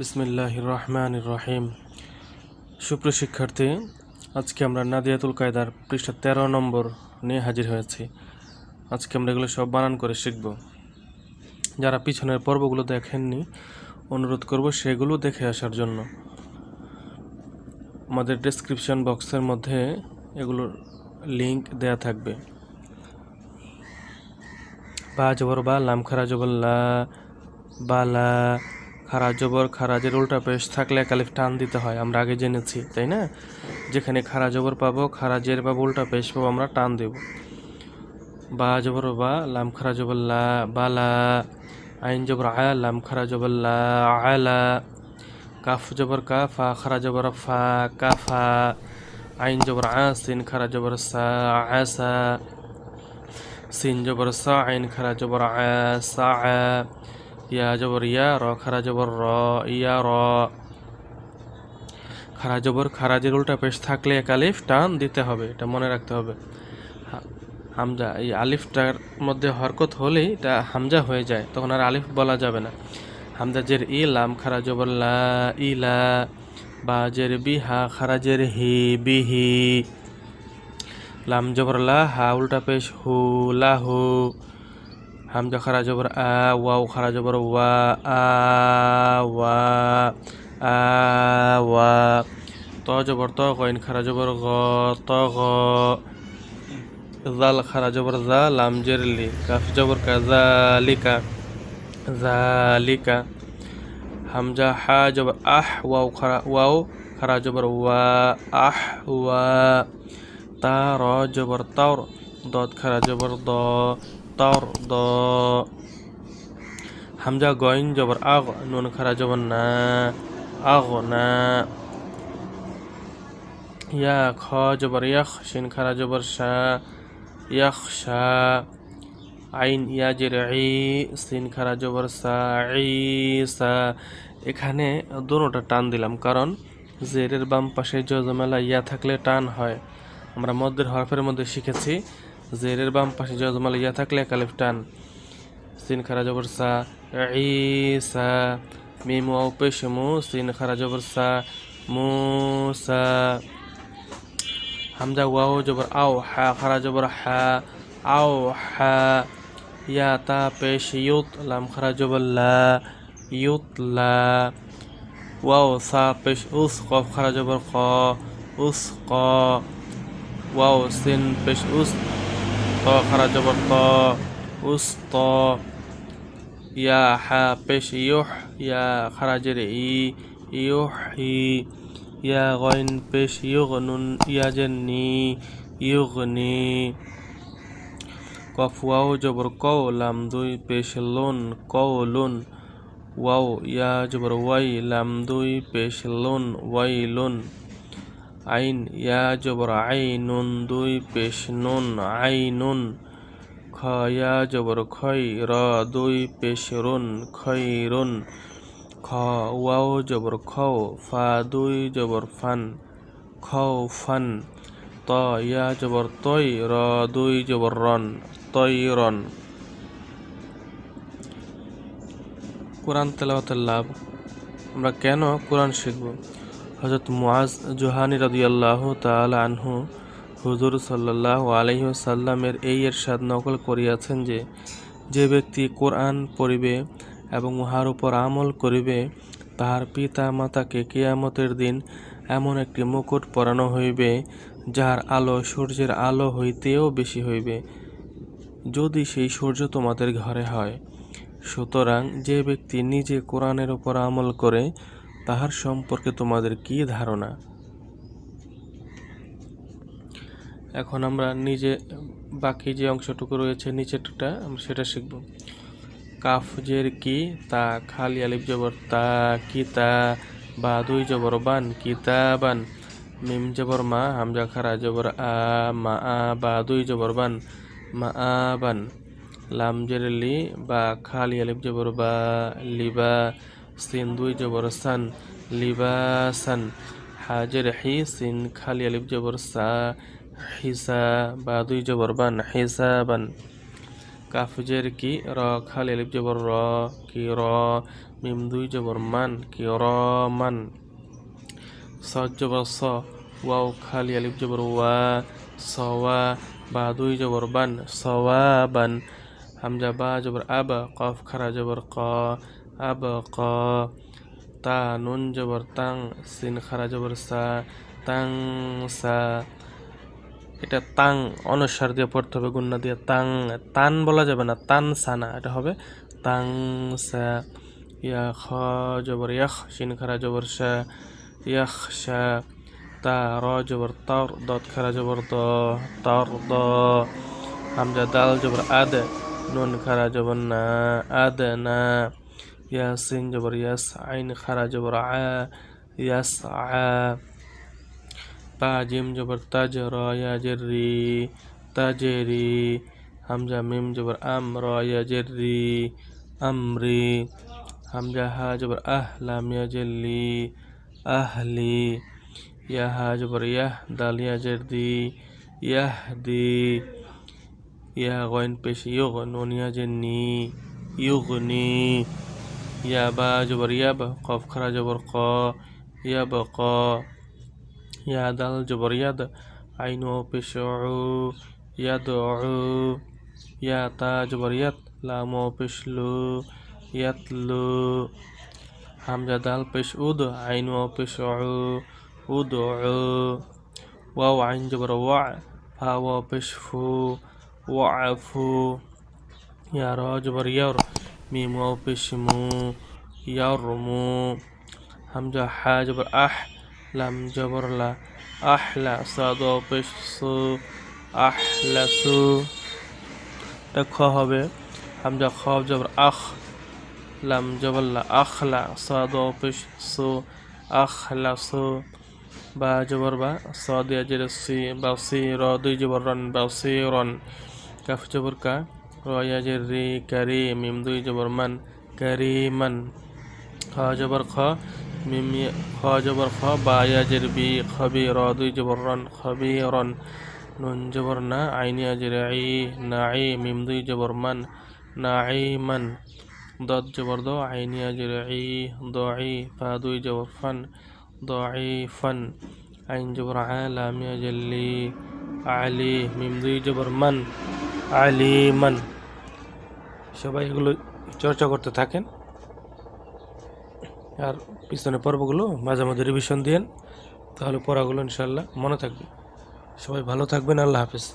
বিসমিল্লাহির রহমানির রহিম। সুপ্রিয় শিক্ষার্থী, আজকে আমরা নাদিয়াতুল কায়দার পৃষ্ঠা 13 নম্বর নিয়ে হাজির হয়েছি। আজকে আমরা এগুলো সব বানান করে শিখব। যারা পিছনের পর্বগুলো দেখেননি, অনুরোধ করব সেগুলো দেখে আসার জন্য। আমাদের ডেসক্রিপশন বক্সের মধ্যে এগুলোর লিংক দেয়া থাকবে। বা জবর বা, লাম খারা জবর লা, বালা, খারা জবর খারাজের উল্টা পেশ থাকলে এক আলিফ টান দিতে হয়, আমরা আগে জেনেছি, তাই না? যেখানে খারা জবর পাবো, খারাজের পাবো, উল্টা পেশ পাবো, আমরা টান দেব। বা জবর বা, লাম খারা জবর লা, বালা, আইন জবর আয়া, লাম খারা জবর লা, আলা, কাফ জবর কা, ফা খারা জবর ফা, কাফা, আইন জবর আ, সিন খারা জবর সা, আসা, সিন জবর সা, আইন খারা জবর আ, সা, ইয়া জবর ইয়া, র খারা জবর র, ইয়া র। খারা জবর খারাজের উল্টা পেশ থাকলে এক আলিফ টান দিতে হবে, এটা মনে রাখতে হবে। হামজা, এই আলিফটার মধ্যে হরকত হলেই এটা হামজা হয়ে যায়, তখন আর আলিফ বলা যাবে না। হামজা জের ই, লাম খারা জবর লা, ইলা, বা জের বি, হা খারাজের হি, বিহি, লাম জবর লা, হা উল্টা পেশ হু, লাহু, হামজা খারা জবর আ, ওয়াও খারা জবর ওয়া, আ ওয়া, আ ওয়া, ত জবর ত, গইন খারা জবর গ, ত গ, জাল খারা জবর জা, লাম জের লি, কাফ জবর কা, জালিকা, জালিকা, হামজা হা জবর আহ, ওয়াও খারা জবর ওয়া, আহ ওয়া, তা র জবর তাওর, দদ খারা জবর দ, তাওর দ, হামজা গইন জবর আগ, নুন খারা জবর না, আগ না, ইয়া খ জবর ইয়াখ, শিন খারা জবর শা, ইয়াখ শা, আইন ইয়া জের ই, সিন খারা জবর সা, ঈসা। এখানে দুটোটা টান দিলাম, কারণ জেরের বাম পাশে যজমেলা ইয়া থাকলে টান হয়। আমরা মধ্যের হরফের মধ্যে শিখেছি, জেরের বাম পাশে যজমেলা ইয়া থাকলে এক আলিফ টান। সিন খারা জবর সা, ঈসা, মিম ওয়াও পেশ মু, সিন খারা জবর সা, মুসা, হামজা ওয়াও জবর আও, হা খারা জবর হা, আও হা, ইয়া তা পেশ ইউত, লাম খারা জবর লা, ইউতলা, ওয়াও সা পেশ উস, কফ খারা জবর ক, উস ক, ওয়াও সিন পেশ উস, ত খারা জবর ত, উস ত, ইয়া হা পেশ ইউহ, ইয়া খারা জের ই, ইউহি, ইয়া গইন পেশ ইউগনুন, ইয়া জের নি, ইউগনি, কফ ওয়াও জবর কও, লাম দুই পেশ লুন, কওলুন, ওয়াও ইয়া জবর ওয়াই, লাম দুই পেশ লুন, ওয়াইলুন, আইন ইয়া জবর আই, নুন দুই পেশ নুন, আইনুন, খ ইয়া জবর খই, র দুই পেশ রুন, খৈরুন, খ ওয়াও জবর খও, ফা দুই জবর ফান, খৌফান, ত ইয়া জবর তৈ, র দুই জবর রন, তৈরন। কোরআন তেলাওয়াতের লাভ। আমরা কেন কোরআন শিখব? হযরত মুআজ জুহানী রাদিয়াল্লাহু তাআলা আনহু হুজুর সাল্লাল্লাহু আলাইহি ওয়াসাল্লামের এই ইরশাদ নকল করিয়াছেন যে, যে ব্যক্তি কোরআন পড়িবে এবং উহার উপর আমল করিবে, তাহার পিতা মাতাকে কিয়ামতের দিন এমন একটি মুকুট পরানো হইবে, যাহার আলো সূর্যের আলো হইতেও বেশি হইবে, যদি সেই সূর্য তোমাদের ঘরে হয়। সুতরাং যে ব্যক্তি নিজে কোরআনের উপর আমল করে, তাহার সম্পর্কে তোমাদের কি ধারণা? এখন আমরা নিজে বাকি যে অংশটুকু রয়েছে নিচেরটা আমরা সেটা শিখব। কাফ জের কি, তা খালি আলিফ জবর তা, কিতা, বা দুই জবর বান, কিতাবান, মিম জবর মা, হামজা খারা জবর আ, মা আ, বা দুই জবর বান, মা আবান, লাম জের লি, বা খালি আলিফ জবর বা, লিবা, সিন দুই জবর সান, লিবাসান, হাজের হি, সিন খালি আলিফ জবর সা, হিসা, বা দুই জবর বান, হিসাবান, কাফ জের কি, র খালি আলিফ জবর র, কি র, মিম দুই জবর মান কিরামান। সদ জবর স, ওয়াও খালি আলিফ জবর ওয়া সওয়া, বা দুই জবর বান সওয়াবান। হামজা বা জবর আব, কফ খারা জবর ক আব ক। তা নুন জবর তাং, সিন খারা জবর সা তাং সা। এটা তাং অনুস্বার দিয়ে পড়তে হবে, গুন্না দিয়ে তাং, তান বলা যাবে না, তান সানা, এটা হবে তাং সা। ইয়া খ জবর ইয়াখ, শিন খারা জবর শা ইয়াখ শা। তা র জবর তর, দত খারা জবর দ তর দ। হামজা দাল জবর আদ, নুন খারা জবর না আদ না। ইয়া সিন জবর ইয়াস, আইন খারা জবর আ ইয়াস আ। বা জিম জবর তাজ, র ইয়া জের রি তাজেরি। হামজা মিম জবর আম, র ইয়া জের রি আমরি। হামজা হা জবর আহ, লাম ইয়া জের লি আহলি। ইয়া হা জবর ইয়াহ, দাল ইয়া জের দি ইয়াহদি। ইয়া গইন পেশ ইউগ, নুন ইয়া জের নি ইউগনি। ইয়া বা জবর ইয়াব, কফ খারা জবর ক ইয়াব ক। ইয়া দাল জবর ইয়াদ, আইন ও পেশ উ ইয়াদ উ। ইয়া তা জবর ইয়াত, লাম ও পেশ লু ইয়াতলু। হামজা দাল পেশ উদ, আইন ও পেশ উ উদ উ। ওয়াও আইন জবর ওয়া, ফা ও পেশ ফু ওয়াফু। ইয়া র জবর ইয়ার, মিম ও পেশ মু ইয়ারমু। হামজা হা জবর আহ, লাম জবর লা আহলা। সাদ ও পেশ সু আহলাসু। এটা খ হবে। হামজা খ জবর আখ, লাম জবর লা আখলা। সাদ ও পেশ সু আখলাসু। বা জবর বা, সাদ ইয়া জের সি বা সি, র দুই জবর রন বা সি রন। কাফ জবর কা, র ইয়া জের রি কারি, মিম দুই জবর মান কারিমান। খ জবর খ, মিম খ জবর খ, বা ইয়া জের বি খবি, র দুই জবর রন খবিরন। নুন জবর না, আইন ইয়া জের ই নাঈ, মিম দুই জবর মান নাঈমান। দদ জবর দ, আইন ইয়া জের ই দঈ, ফা দুই জবর ফান দঈফান। আইন জবর আ, লাম ইয়া জের লি আলি, মিম দুই জবর মান আলিমান। সবাই এগুলো চর্চা করতে থাকেন, আর পিছনে পর্বগুলো মাঝে মাঝে রিভিশন দিয়েন, তাহলে পড়াগুলো ইনশাল্লাহ মনে থাকবে। সবাই ভালো থাকবেন, আল্লাহ হাফেজ।